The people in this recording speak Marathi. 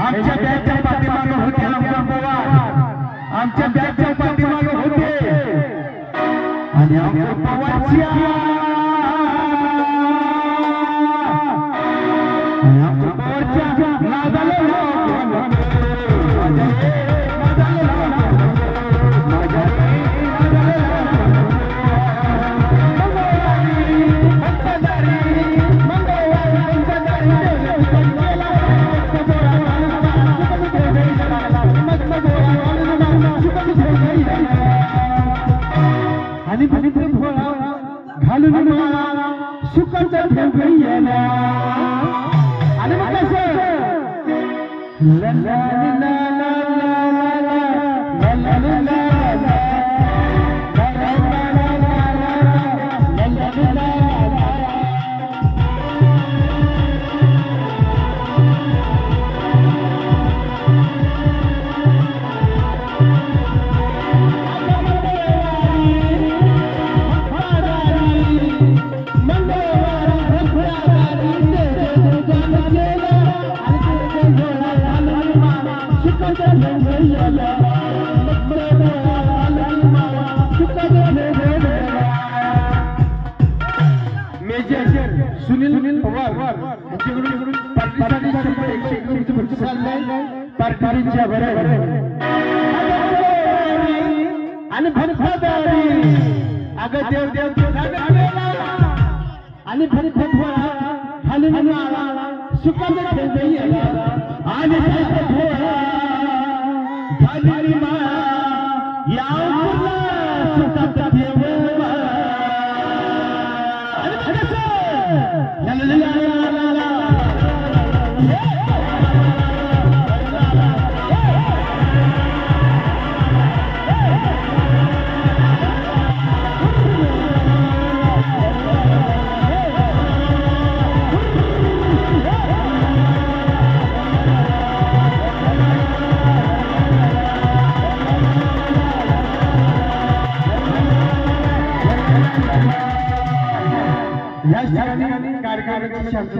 आमच्या बॅगच्या पाठीमागे होते आमच्या बॅगच्या पाठीमागे होते आणि आमच्या पवारच्या नादाला घालून सुखाचा ठेवला आणि मग कसं ला ला ला ला ला ला ला सुनील पवार पार्टीच्या बरोबर आणि भरफदारी अगं देव देव आणि भरफदा खाली सुखाचा ठेवला आणि खाली मा या सुखाचा ठेवला या कार्यक्रमाची